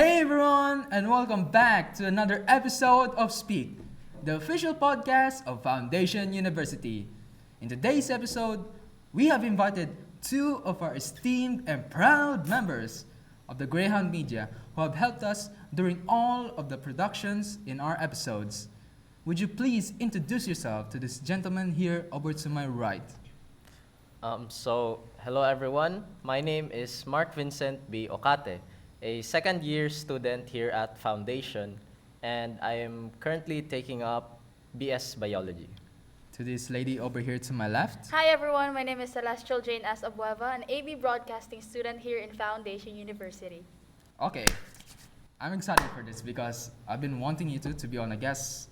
Hey everyone, and welcome back to another episode of Speak, the official podcast of Foundation University. In today's episode, we have invited two of our esteemed and proud members of the Greyhound Media who have helped us during all of the productions in our episodes. Would you please introduce yourself to this gentleman here over to my right? Hello everyone. My name is Mark Vincent B. Ocate, a second year student here at Foundation, and I am currently taking up BS Biology. To this lady over here to my left? Hi everyone, my name is Celestial Jane S. Abueva, an AB Broadcasting student here in Foundation University. Okay, I'm excited for this because I've been wanting you two to be on a guest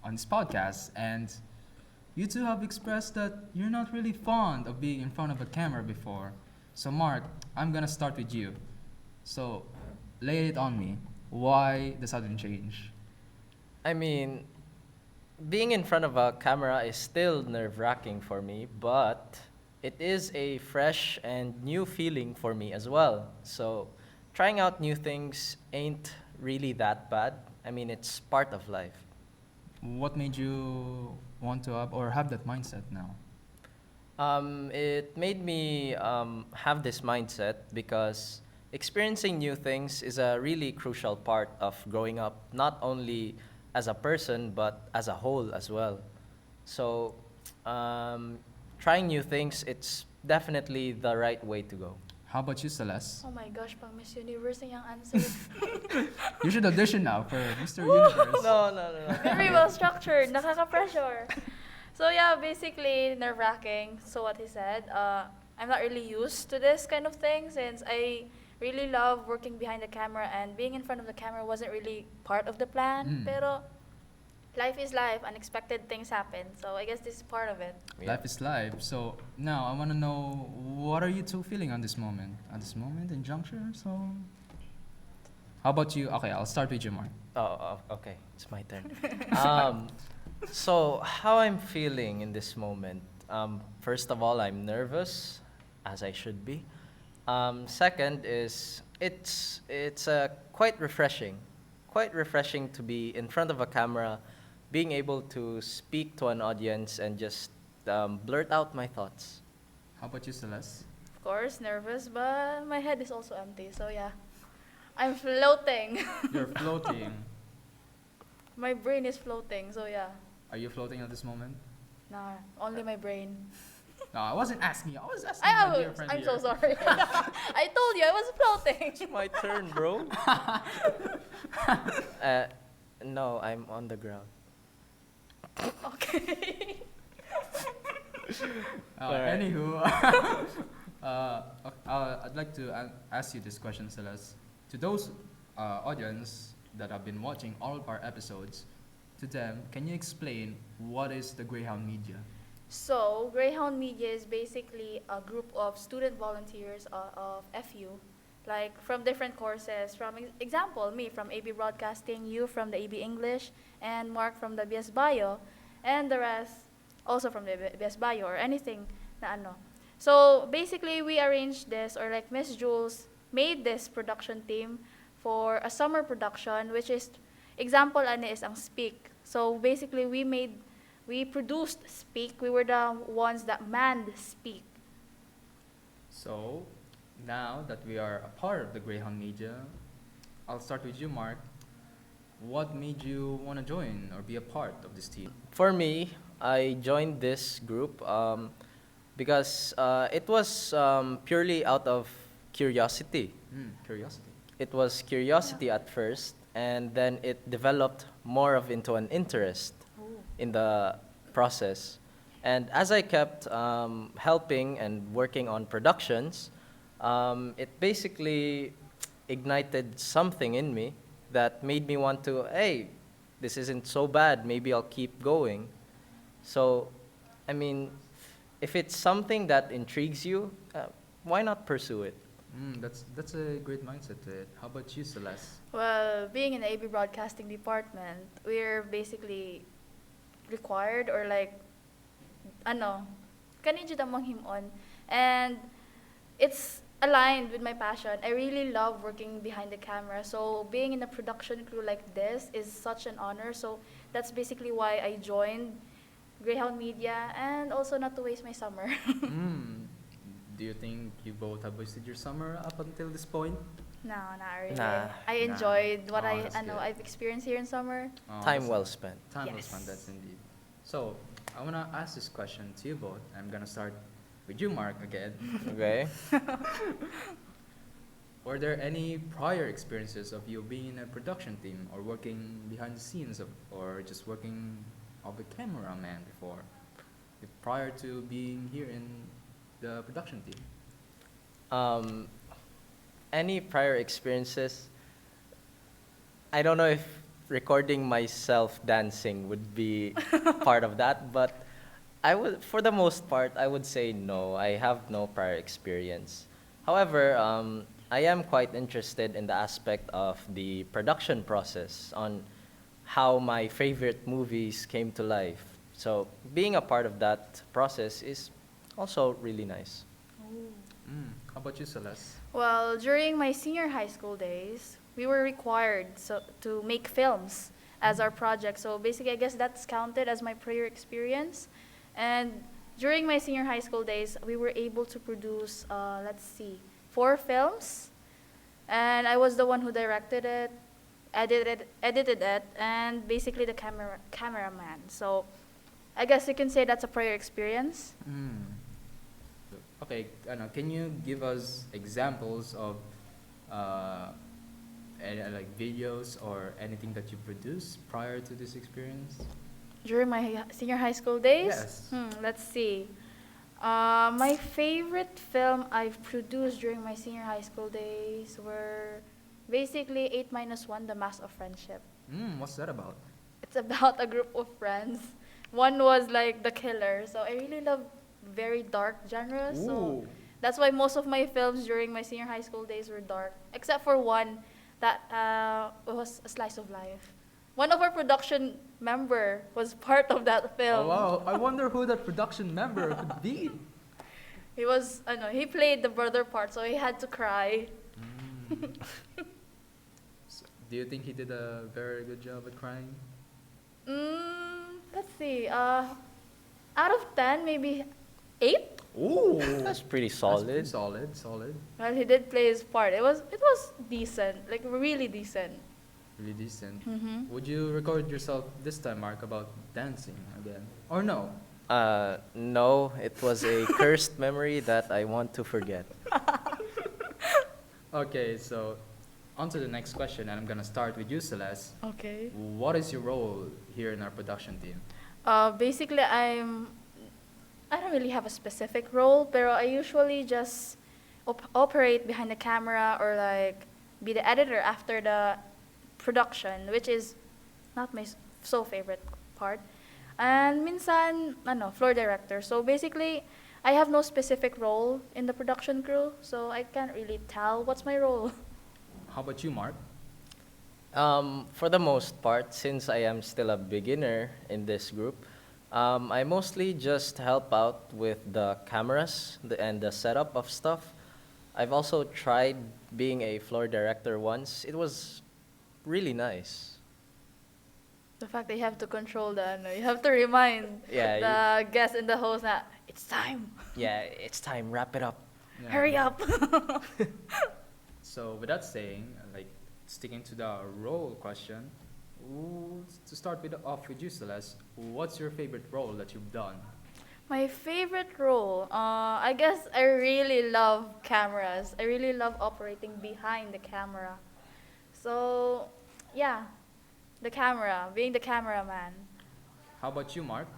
on this podcast, and you two have expressed that you're not really fond of being in front of a camera before. So, Mark, I'm gonna start with you. So, lay it on me. Why the sudden change? I mean, being in front of a camera is still nerve-wracking for me, but it is a fresh and new feeling for me as well. So, trying out new things ain't really that bad. I mean, it's part of life. What made you want to have that mindset now? It made me have this mindset because experiencing new things is a really crucial part of growing up, not only as a person, but as a whole as well. So, trying new things, it's definitely the right way to go. How about you, Celeste? Oh my gosh, pang Miss Universe na yung answer. You should audition now for Mr. Universe. No. Very well structured, nakaka-pressure. So yeah, basically nerve-wracking. So what he said, I'm not really used to this kind of thing since I really love working behind the camera and being in front of the camera wasn't really part of the plan. Pero life is life, unexpected things happen. So I guess this is part of it. Yeah. Life is life. So now I want to know, what are you two feeling on this moment? At this moment in juncture? So how about you? Okay, I'll start with you, Mark. Okay, it's my turn. So, how I'm feeling in this moment? First of all, I'm nervous, as I should be. Second is it's quite refreshing to be in front of a camera, being able to speak to an audience and just blurt out my thoughts. How about you, Celeste? Of course, nervous, but my head is also empty. So yeah, I'm floating. You're floating. My brain is floating. So yeah, Are you floating at this moment? nah, only my brain. No, I wasn't asking you. I was asking I my dear was, friend I'm here. so sorry. I told you I was floating. It's my turn, bro. No, I'm on the ground. Okay. Alright. Anywho, I'd like to ask you this question, Celeste. To those audience that have been watching all of our episodes, to them, can you explain what is the Greyhound Media? So, Greyhound Media is basically a group of student volunteers of FU, like from different courses. From example, me from AB Broadcasting, you from the AB English, and Mark from the BS Bio, and the rest also from the BS Bio or anything na ano. So, basically, we arranged this, or like Miss Jules made this production team for a summer production, which is, example, ano is ang Speak. So, basically, we produced Speak. We were the ones that manned Speak. So, now that we are a part of the Greyhound Media, I'll start with you, Mark. What made you want to join or be a part of this team? For me, I joined this group because it was purely out of curiosity. Curiosity. It was curiosity at first, and then it developed more of into an interest in the process. And as I kept helping and working on productions, it basically ignited something in me that made me want to, hey, this isn't so bad, maybe I'll keep going. So, I mean, if it's something that intrigues you, why not pursue it? That's a great mindset to it. How about you, Celeste? Well, being in the AB Broadcasting department, we're basically required or like, ano, kanidyo damang himon. And it's aligned with my passion. I really love working behind the camera. So being in a production crew like this is such an honor. So that's basically why I joined Greyhound Media, and also not to waste my summer. Mm. Do you think you both have wasted your summer up until this point? No, not really. Nah. I enjoyed what Oh, that's I know good. I've experienced here in summer. Oh, Time that's- well spent. Time well Yes. spent, that's indeed. So, I want to ask this question to you both. I'm going to start with you, Mark, again. Okay. Were there any prior experiences of you being in a production team or working behind the scenes or just working of a cameraman before, prior to being here in the production team? Um, any prior experiences? I don't know if recording myself dancing would be part of that, but for the most part, I would say no. I have no prior experience. However, I am quite interested in the aspect of the production process on how my favorite movies came to life. So being a part of that process is also really nice. How about you, Celeste? Well, during my senior high school days, we were required to make films as our project. So basically, I guess that's counted as my prior experience. And during my senior high school days, we were able to produce, 4 films. And I was the one who directed it, edited it, and basically the cameraman. So I guess you can say that's a prior experience. Okay, can you give us examples of like videos or anything that you produced prior to this experience? During my senior high school days? Yes. Let's see. My favorite film I've produced during my senior high school days were basically 8 minus 1, The Mask of Friendship. What's that about? It's about a group of friends. One was like the killer, so I really love very dark genres. So that's why most of my films during my senior high school days were dark, except for one that was a slice of life. One of our production member was part of that film. Oh, wow, I wonder who that production member could be. He was, he played the brother part, so he had to cry. So, do you think he did a very good job at crying? Let's see. Out of 10, maybe 8. Ooh, That's pretty That's solid. pretty solid. Well, he did play his part. It was decent, like really decent. Really decent. Mm-hmm. Would you record yourself this time, Mark, about dancing again? Or no? No, it was a cursed memory that I want to forget. Okay, so on to the next question, and I'm gonna start with you, Celeste. Okay. What is your role here in our production team? Basically, I don't really have a specific role, pero I usually just operate behind the camera or like be the editor after the production, which is not my so favorite part. And minsan, floor director. So basically, I have no specific role in the production crew, so I can't really tell what's my role. How about you, Mark? For the most part, since I am still a beginner in this group, I mostly just help out with the cameras and the setup of stuff. I've also tried being a floor director once. It was really nice. The fact that you have to control you have to remind Yeah, the guests and the host that it's time. Yeah, it's time. Wrap it up. Yeah. Hurry up. So with that saying, like sticking to the role question, to start off with you, Celeste, what's your favorite role that you've done? My favorite role, I guess I really love cameras. I really love operating behind the camera. So, yeah, the camera, being the cameraman. How about you, Mark?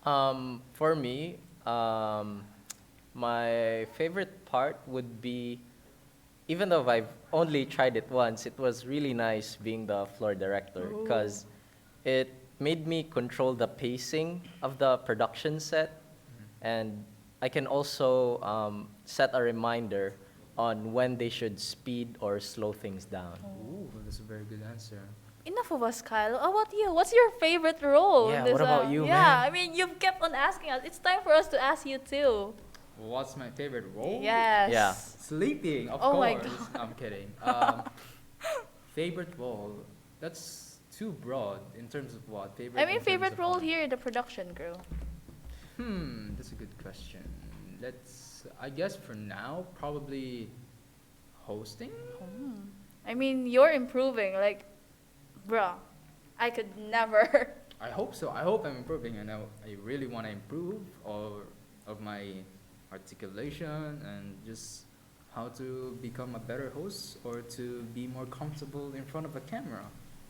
For me, my favorite part would be, even though I've only tried it once, it was really nice being the floor director because it made me control the pacing of the production set, and I can also set a reminder on when they should speed or slow things down. Ooh, that's a very good answer. Enough of us, Kyle. How about you? What's your favorite role? Yeah, in this, what about you, Yeah, man? I mean, you've kept on asking us. It's time for us to ask you too. What's my favorite role? Yes. Yeah. Sleeping, of Oh my course. I'm kidding. Favorite role? That's too broad in terms of what? Favorite I in mean, terms favorite of role what? here in the production crew. That's a good question. I guess for now, probably hosting? I mean, you're improving. Like, bruh, I could never. I hope so. I hope I'm improving, and I really want to improve of my articulation and just how to become a better host or to be more comfortable in front of a camera.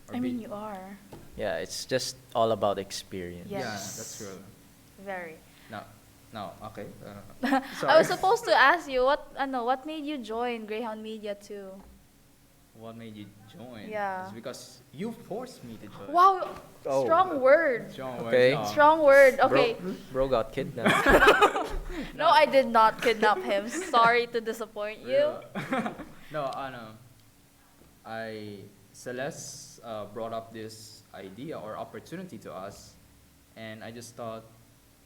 Or I mean, be- you are. Yeah, it's just all about experience. Yes. Yeah, that's true. Very. No, okay. I Sorry. was supposed to ask you what made you join Greyhound Media too? What made you join? Yeah. It's because you forced me to join. Wow, Oh. strong word. Strong Okay. word, no. Strong word. Okay. Bro got kidnapped. No, I did not kidnap him. Sorry to disappoint you. Yeah. No, Celeste brought up this idea or opportunity to us, and I just thought,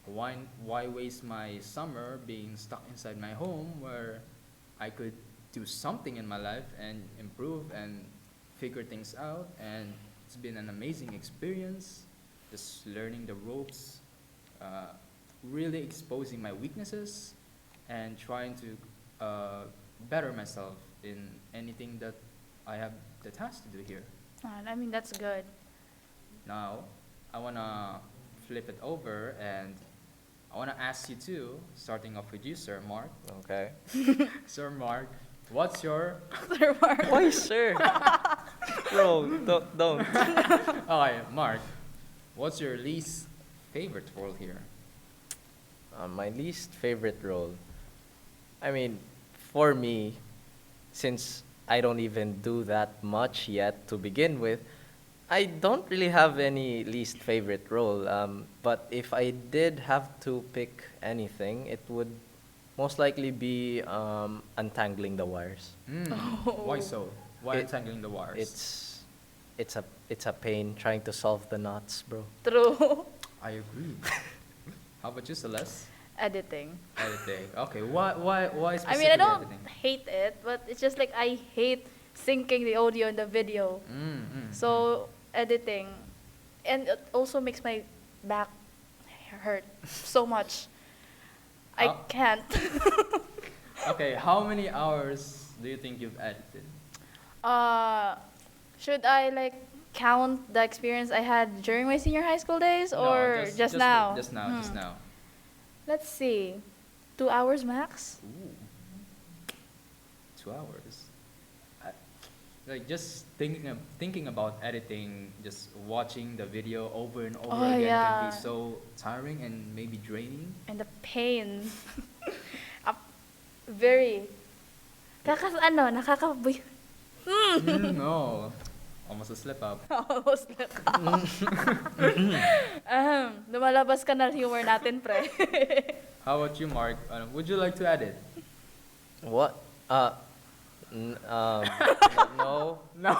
why waste my summer being stuck inside my home where I could do something in my life and improve and figure things out, and it's been an amazing experience, just learning the ropes, really exposing my weaknesses, and trying to better myself in anything that I have the task to do here. I mean, that's good. Now, I wanna flip it over and I wanna ask you too, starting off with you, Sir Mark. Okay. Sir Mark, what's your Why, sir? Bro, don't. okay, Mark, what's your least favorite role here? My least favorite role. I mean, for me, since I don't even do that much yet to begin with, I don't really have any least favorite role. But if I did have to pick anything, it would most likely be untangling the wires. Why so? Why It- untangling the wires? It's a pain trying to solve the knots, bro. True. I agree. How about you, Celeste? Editing. Editing. Okay, why I specifically mean, I don't editing? hate it, but it's just like I hate syncing the audio and the video. So editing, and it also makes my back hurt so much. I Oh. can't. Okay, how many hours do you think you've edited? Should I like count the experience I had during my senior high school days, No, or just now? Just now, just now. Let's see, 2 hours max. Ooh. 2 hours. Like just thinking about editing, just watching the video over and over Oh, again yeah. can be so tiring and maybe draining. And the pain. Very. Nakakabuy. No, almost a slip up. Almost like lumalabas ka na humor natin, pre. How about you, Mark? Would you like to edit? What? No. No.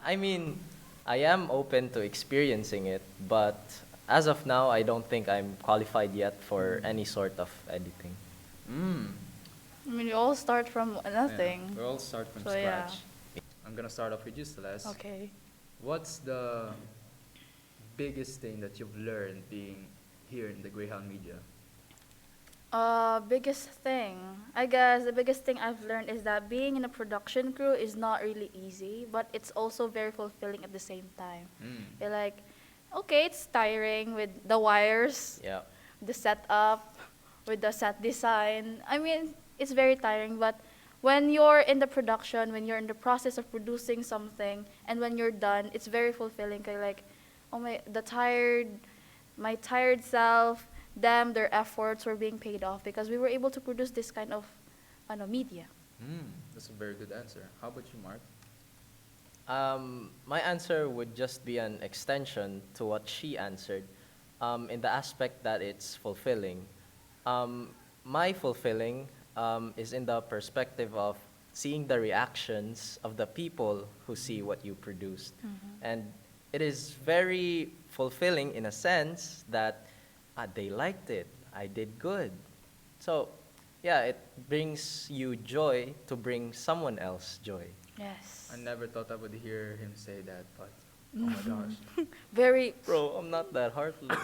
I mean, I am open to experiencing it, but as of now, I don't think I'm qualified yet for any sort of editing. I mean, we all start from nothing. Yeah, we all start from So, yeah. scratch. I'm gonna start off with you, Celeste. Okay. What's the biggest thing that you've learned being here in the Greyhound Media? Biggest thing. I guess the biggest thing I've learned is that being in a production crew is not really easy, but it's also very fulfilling at the same time. You're like, okay, it's tiring with the wires, Yeah. the setup, with the set design. I mean, it's very tiring, but when you're in the production, when you're in the process of producing something, and when you're done, it's very fulfilling. You're like, oh my tired self, them, their efforts were being paid off because we were able to produce this kind of media. That's a very good answer. How about you, Mark? My answer would just be an extension to what she answered, in the aspect that it's fulfilling. My fulfilling is in the perspective of seeing the reactions of the people who see what you produced. And it is very fulfilling in a sense that they liked it. I did good. So, yeah, it brings you joy to bring someone else joy. Yes. I never thought I would hear him say that, but oh my gosh. Very, Bro, I'm not that heartless.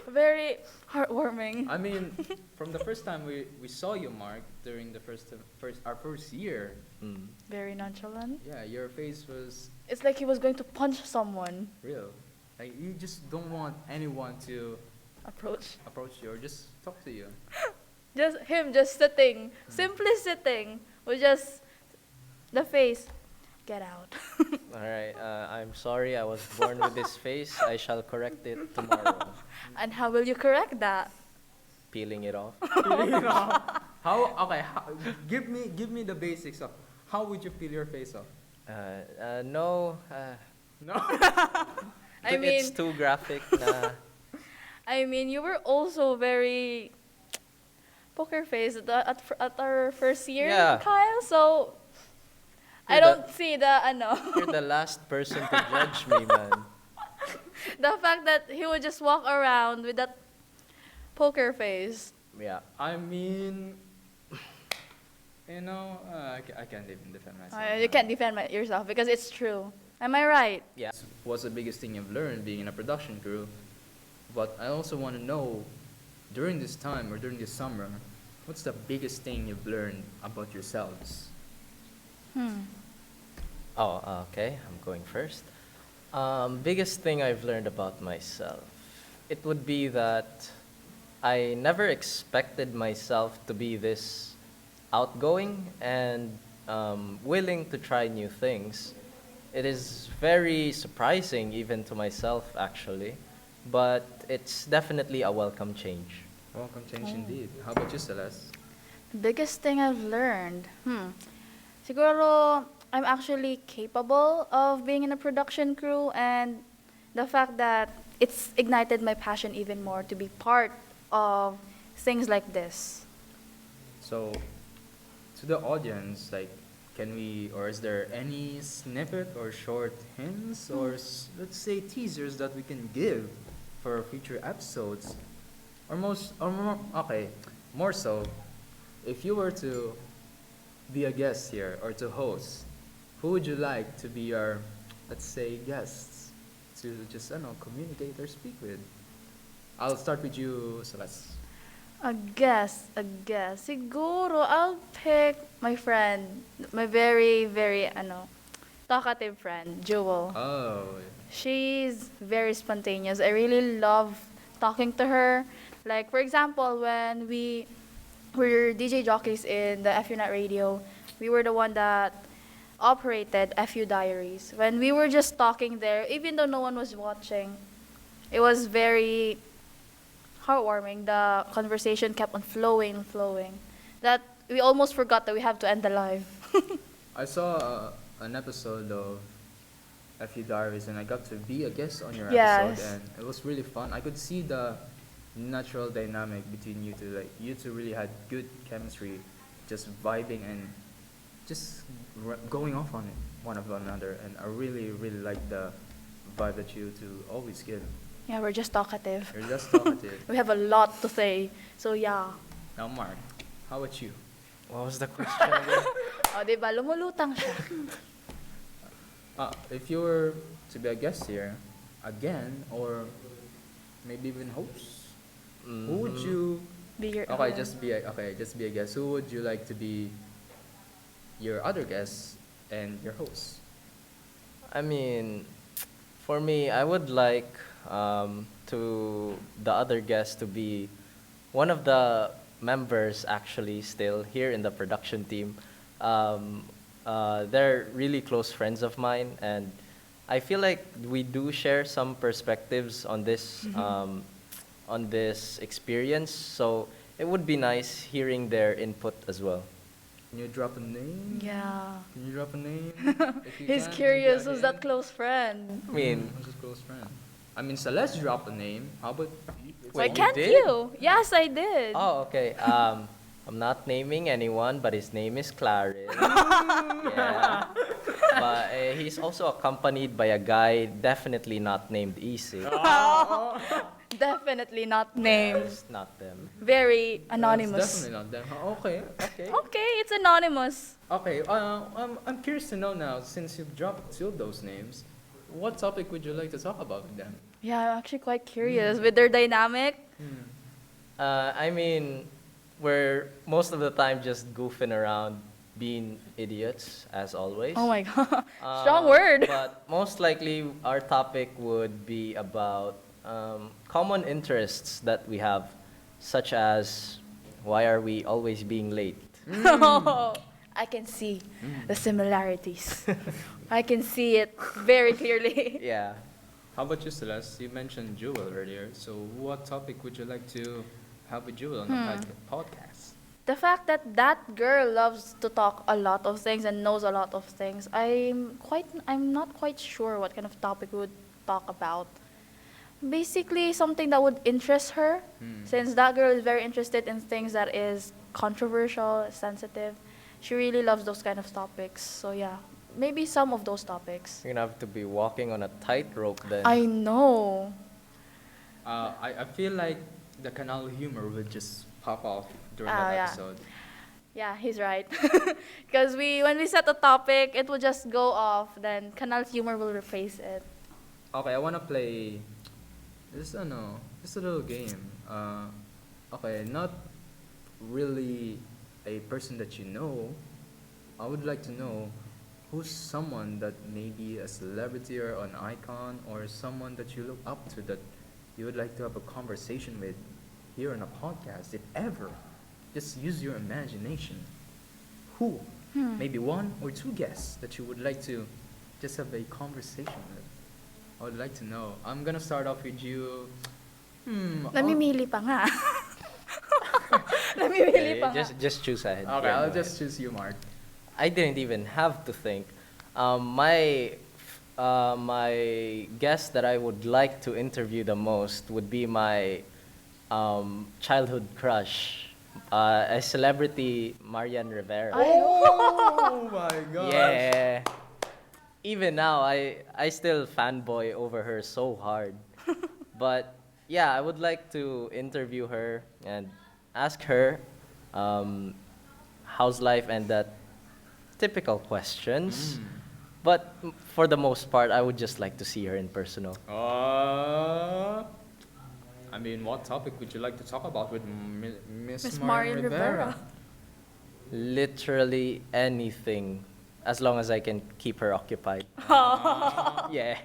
very heartwarming. I mean, from the first time we saw you, Mark, during the our first year, Mm. Very nonchalant. yeah, your face was It's like he was going to punch someone. real. Like you just don't want anyone to Approach. approach you or just talk to you. Just him just sitting, simply sitting, with just the face. Get out. All right, I'm sorry I was born with this face. I shall correct it tomorrow. And how will you correct that? Peeling it off. How? Okay, give me the basics of how would you peel your face off? No, No. I it's mean, too graphic na. you were also very poker face at our first year, Yeah. Kyle. So I You're don't see the You're the last person to judge me, man. the fact that he would just walk around with that poker face. Yeah. I mean, I can't even defend myself. You can't defend yourself because it's true. Am I right? Yeah. What's the biggest thing you've learned being in a production crew? But I also want to know, during this time or during this summer, what's the biggest thing you've learned about yourselves? Oh, okay. I'm going first. Biggest thing I've learned about myself. It would be that I never expected myself to be this outgoing and willing to try new things. It is very surprising even to myself actually, but it's definitely a welcome change. Welcome change indeed. How about you, Celeste? The biggest thing I've learned. Siguro, I'm actually capable of being in a production crew, and the fact that it's ignited my passion even more to be part of things like this. So, to the audience, like, can we, or is there any snippet or short hints or let's say teasers that we can give for future episodes? Or more so, if you were to be a guest here or to host, who would you like to be our, let's say, guests to just, I don't know, communicate or speak with? I'll start with you, Celeste. A guess. Siguro, I'll pick my friend, my very, very, talkative friend, Jewel. Oh, She's very spontaneous. I really love talking to her. Like, for example, when we were DJ jockeys in the FU Net Radio, we were the one that operated FU Diaries. When we were just talking there, even though no one was watching, it was very heartwarming. The conversation kept on flowing. That we almost forgot that we have to end the live. I saw an episode of FU Diaries and I got to be a guest on your Yes. episode and it was really fun. I could see the natural dynamic between you two. Like you two really had good chemistry, just vibing and just going off on it, one of another. And I really, really like the vibe that you two always give. Yeah, we're just talkative. You're just talkative. We have a lot to say. So yeah. Now, Mark, how about you? What was the question again? O, diba? Lumulutang siya. If you were to be a guest here again, or maybe even host, who would you? Be your Okay, own. just be a guest. Who would you like to be your other guest and your host? I mean, for me, I would like to the other guest to be one of the members actually still here in the production team. They're really close friends of mine, and I feel like we do share some perspectives on this experience. So it would be nice hearing their input as well. Can you drop a name? Yeah. Can you drop a name? If you He's can, curious. maybe Who's that close friend? I mean, Who's his close friend? I mean, Celeste dropped a name. How about you? Why you can't did? you? Yes, I did. oh, okay. I'm not naming anyone, but his name is Clarence. Yeah. But he's also accompanied by a guy definitely not named Easy. Definitely not names. It's not them. Very It's anonymous. definitely not them. Okay, okay. Okay, it's anonymous. Okay, I'm curious to know now, since you've dropped two of those names, what topic would you like to talk about with them? Yeah, I'm actually quite curious with their dynamic. I mean, we're most of the time just goofing around, being idiots, as always. Oh my god. Strong word. But most likely, our topic would be about common interests that we have, such as why are we always being late? I can see the similarities. I can see it very clearly. Yeah. How about you, Celeste? You mentioned Jewel earlier, so what topic would you like to have with Jewel on the podcast? The fact that that girl loves to talk a lot of things and knows a lot of things, I'm not quite sure what kind of topic we would talk about. Basically, something that would interest her, since that girl is very interested in things that is controversial, sensitive. She really loves those kind of topics. So yeah, maybe some of those topics. You're gonna have to be walking on a tightrope then. I know. I feel like the canal humor would just pop off during Ah, that yeah. episode. Yeah, he's right. Because when we set a topic, it will just go off. Then Canal's humor will replace it. Okay, I wanna play this. Just a little game. Okay, not really a person that you know. I would like to know who's someone that may be a celebrity or an icon or someone that you look up to that you would like to have a conversation with here on a podcast, if ever. Just use your imagination. Who? Maybe one or two guests that you would like to just have a conversation with. I would like to know. I'm gonna start off with you. Namimili pa nga. Namimili pa nga. Just choose ahead. Okay, Yeah, I'll go just ahead. choose you, Mark. I didn't even have to think. My guest that I would like to interview the most would be my childhood crush, a celebrity, Marian Rivera. Oh my gosh. Yeah. Even now, I still fanboy over her so hard. But yeah, I would like to interview her and ask her how's life and that typical questions. But for the most part, I would just like to see her in personal. I mean, what topic would you like to talk about with Miss Miss Marian Marian Rivera. Literally anything, as long as I can keep her occupied. Yeah.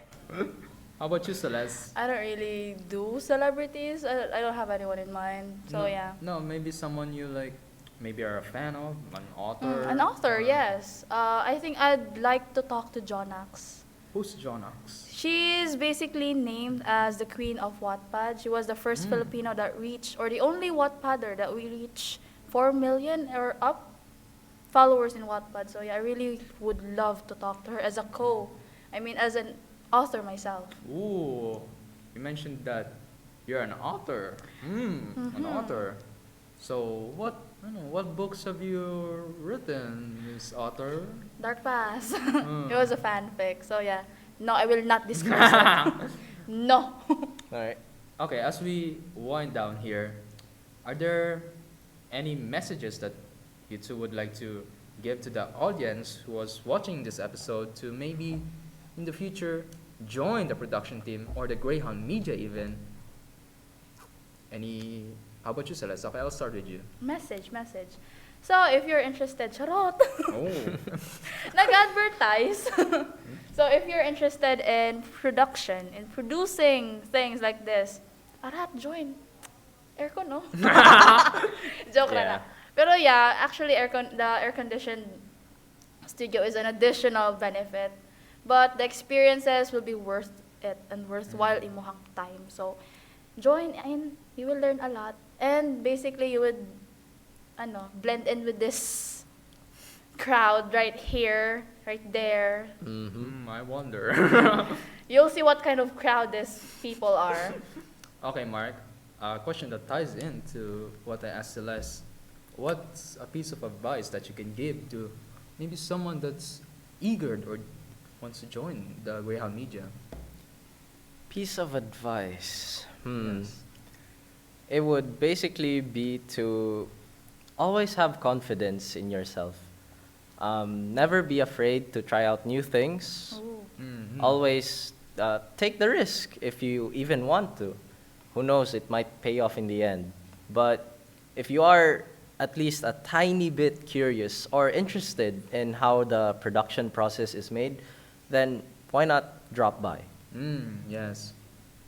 How about you, Celeste? I don't really do celebrities. I don't have anyone in mind. So No- yeah. No, maybe someone you like, maybe are a fan of, an author. An author, or- yes. I think I'd like to talk to Jonax. Who's John Ox? She is basically named as the queen of Wattpad. She was the first Filipino that reached, or the only Wattpadder that we reach 4 million or up followers in Wattpad. So yeah, I really would love to talk to her as as an author myself. Ooh, you mentioned that you're an author. An author. So what books have you written, Miss Author? Dark Pass. It was a fanfic. So yeah, no, I will not discuss it. No. All right. Okay, as we wind down here, are there any messages that you two would like to give to the audience who was watching this episode to maybe in the future join the production team or the Greyhound Media even? How about you, Celeste? Okay, I'll start with you. Message. So if you're interested, charot. Oh. Nag-advertise. So if you're interested in production, in producing things like this, arat, join. Aircon, no? Joke Yeah. lang. Pero yeah, actually the air-conditioned studio is an additional benefit. But the experiences will be worth it and worthwhile imuhang time. So join in, you will learn a lot. And basically you would blend in with this crowd right here, right there. I wonder. You'll see what kind of crowd these people are. Okay, Mark. A question that ties into what I asked Celeste. What's a piece of advice that you can give to maybe someone that's eager or wants to join the Greyhound Media? Piece of advice. Yes. It would basically be to always have confidence in yourself. Never be afraid to try out new things. Ooh. Mhm. Always take the risk if you even want to. Who knows, it might pay off in the end. But if you are at least a tiny bit curious or interested in how the production process is made, then why not drop by? Yes.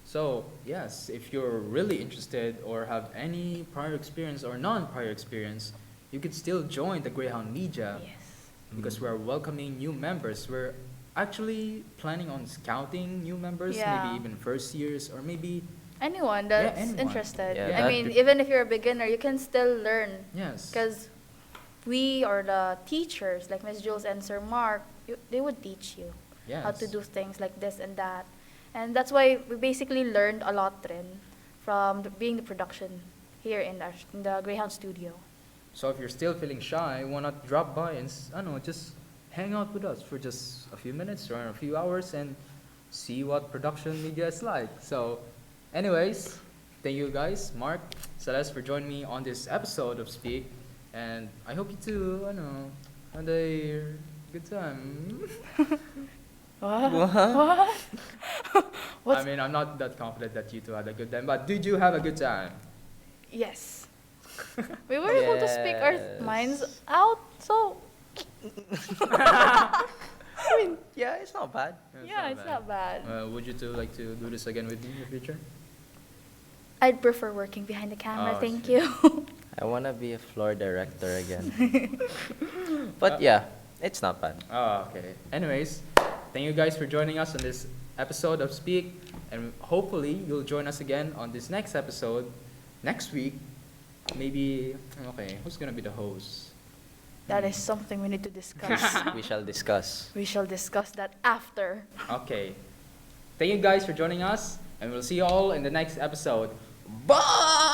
So, yes, if you're really interested or have any prior experience or non-prior experience, you could still join the Greyhound Media Yes. because we're welcoming new members. We're actually planning on scouting new members, Yeah. maybe even first years or maybe Anyone Yeah, that's anyone. interested. Yeah, I that mean, could- even if you're a beginner, you can still learn. yes. Because we or the teachers, like Miss Jules and Sir Mark, they would teach you Yes. how to do things like this and that. And that's why we basically learned a lot rin from being the production here in the Greyhound studio. So if you're still feeling shy, why not drop by and I don't know, just hang out with us for just a few minutes or a few hours and see what production media is like. So, anyways, thank you guys, Mark, Celeste, for joining me on this episode of Speak, and I hope you two, I know, had a good time. What? What's I mean, I'm not that confident that you two had a good time, but did you have a good time? Yes. We were able to speak our Yes. minds out, so I mean, yeah, it's not bad. yeah, it's not bad. Would you two like to do this again with me in the future? I'd prefer working behind the camera, Oh, thank shit. you. I want to be a floor director again. But yeah, it's not bad. Oh, okay. Anyways, thank you guys for joining us on this episode of Speak, and hopefully you'll join us again on this next episode next week. Maybe, okay, who's gonna be the host? That is something we need to discuss. We shall discuss. We shall discuss that after. Okay. Thank you guys for joining us, and we'll see you all in the next episode. Bye!